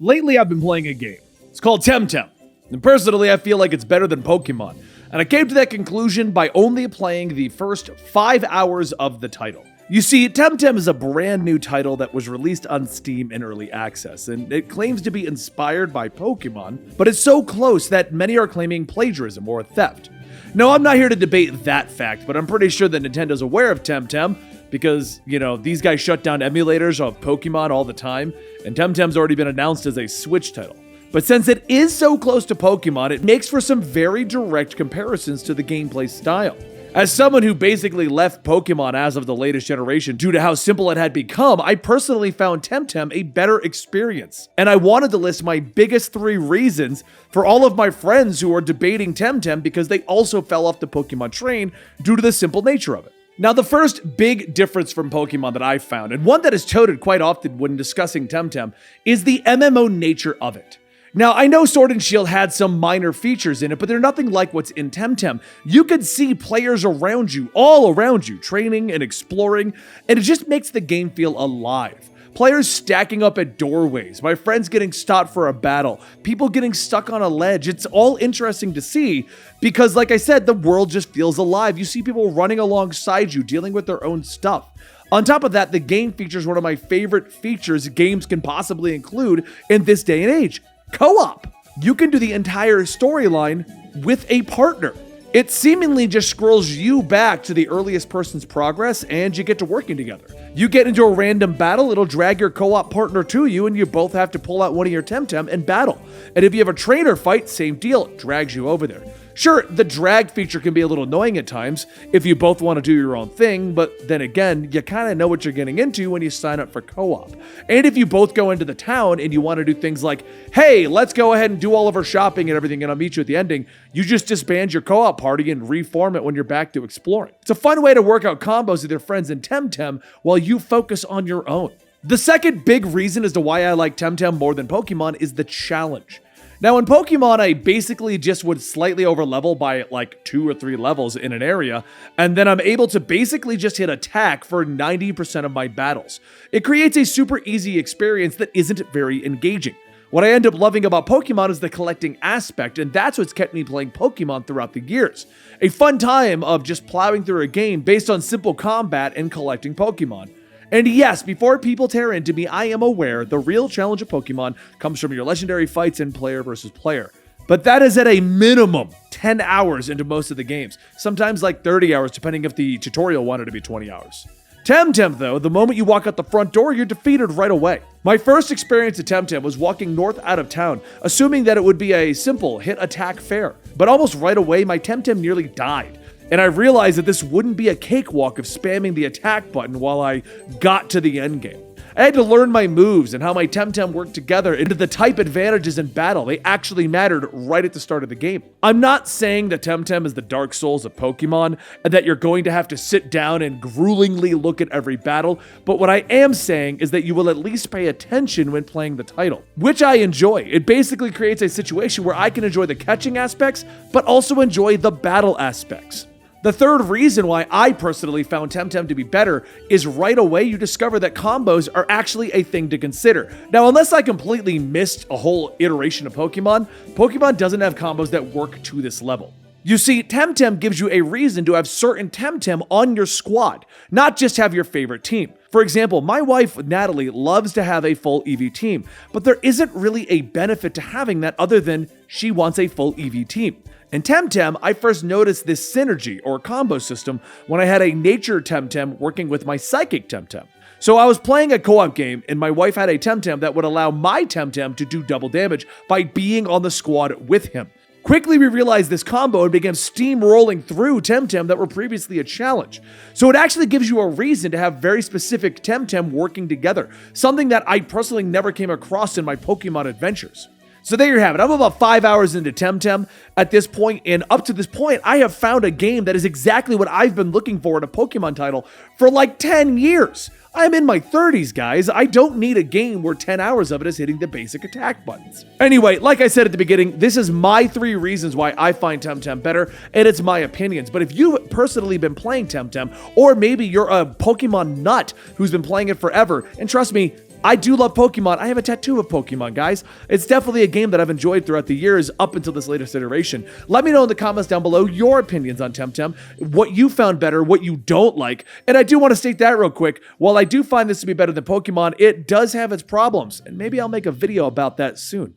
Lately, I've been playing a game. It's called TemTem. And personally, I feel like it's better than Pokemon. And I came to that conclusion by only playing the first 5 hours of the title. You see, TemTem is a brand new title that was released on Steam in early access, and it claims to be inspired by Pokemon, but it's so close that many are claiming plagiarism or theft. No, I'm not here to debate that fact, but I'm pretty sure that Nintendo's aware of TemTem because, these guys shut down emulators of Pokemon all the time, and TemTem's already been announced as a Switch title. But since it is so close to Pokemon, it makes for some very direct comparisons to the gameplay style. As someone who basically left Pokemon as of the latest generation due to how simple it had become, I personally found TemTem a better experience. And I wanted to list my biggest 3 reasons for all of my friends who are debating TemTem because they also fell off the Pokemon train due to the simple nature of it. Now, the first big difference from Pokemon that I've found, and one that is touted quite often when discussing TemTem, is the MMO nature of it. Now, I know Sword and Shield had some minor features in it, but they're nothing like what's in TemTem. You could see players around you, all around you, training and exploring, and it just makes the game feel alive. Players stacking up at doorways, my friends getting stopped for a battle, people getting stuck on a ledge. It's all interesting to see because, like I said, the world just feels alive. You see people running alongside you, dealing with their own stuff. On top of that, the game features one of my favorite features games can possibly include in this day and age. Co-op. You can do the entire storyline with a partner. It seemingly just scrolls you back to the earliest person's progress and you get to working together. You get into a random battle, it'll drag your co-op partner to you and you both have to pull out one of your TemTem and battle. And if you have a trainer fight, same deal, it drags you over there. Sure, the drag feature can be a little annoying at times if you both want to do your own thing, but then again, you kind of know what you're getting into when you sign up for co-op. And if you both go into the town and you want to do things like, hey, let's go ahead and do all of our shopping and everything and I'll meet you at the ending, you just disband your co-op party and reform it when you're back to exploring. It's a fun way to work out combos with your friends in TemTem while you focus on your own. The second big reason as to why I like TemTem more than Pokemon is the challenge. Now, in Pokemon, I basically just would slightly overlevel by like 2 or 3 levels in an area, and then I'm able to basically just hit attack for 90% of my battles. It creates a super easy experience that isn't very engaging. What I end up loving about Pokemon is the collecting aspect, and that's what's kept me playing Pokemon throughout the years. A fun time of just plowing through a game based on simple combat and collecting Pokemon. And yes, before people tear into me, I am aware the real challenge of Pokemon comes from your legendary fights in player versus player. But that is at a minimum 10 hours into most of the games, sometimes like 30 hours depending if the tutorial wanted to be 20 hours. TemTem though, the moment you walk out the front door, you're defeated right away. My first experience at TemTem was walking north out of town, assuming that it would be a simple hit attack fair. But almost right away, my TemTem nearly died. And I realized that this wouldn't be a cakewalk of spamming the attack button while I got to the endgame. I had to learn my moves and how my TemTem worked together into the type advantages in battle. They actually mattered right at the start of the game. I'm not saying that TemTem is the Dark Souls of Pokemon and that you're going to have to sit down and gruelingly look at every battle, but what I am saying is that you will at least pay attention when playing the title, which I enjoy. It basically creates a situation where I can enjoy the catching aspects, but also enjoy the battle aspects. The third reason why I personally found TemTem to be better is right away you discover that combos are actually a thing to consider. Now, unless I completely missed a whole iteration of Pokemon, Pokemon doesn't have combos that work to this level. You see, TemTem gives you a reason to have certain TemTem on your squad, not just have your favorite team. For example, my wife, Natalie, loves to have a full EV team, but there isn't really a benefit to having that other than she wants a full EV team. In TemTem, I first noticed this synergy or combo system when I had a nature TemTem working with my psychic TemTem. So I was playing a co-op game and my wife had a TemTem that would allow my TemTem to do double damage by being on the squad with him. Quickly, we realized this combo and began steamrolling through TemTem that were previously a challenge. So it actually gives you a reason to have very specific TemTem working together, something that I personally never came across in my Pokemon adventures. So there you have it. I'm about 5 hours into TemTem at this point, and up to this point, I have found a game that is exactly what I've been looking for in a Pokemon title for like 10 years. I'm in my 30s, guys. I don't need a game where 10 hours of it is hitting the basic attack buttons. Anyway, like I said at the beginning, this is my 3 reasons why I find TemTem better, and it's my opinions. But if you've personally been playing TemTem, or maybe you're a Pokemon nut who's been playing it forever, and trust me, I do love Pokemon. I have a tattoo of Pokemon, guys. It's definitely a game that I've enjoyed throughout the years up until this latest iteration. Let me know in the comments down below your opinions on TemTem, what you found better, what you don't like. And I do want to state that real quick. While I do find this to be better than Pokemon, it does have its problems. And maybe I'll make a video about that soon.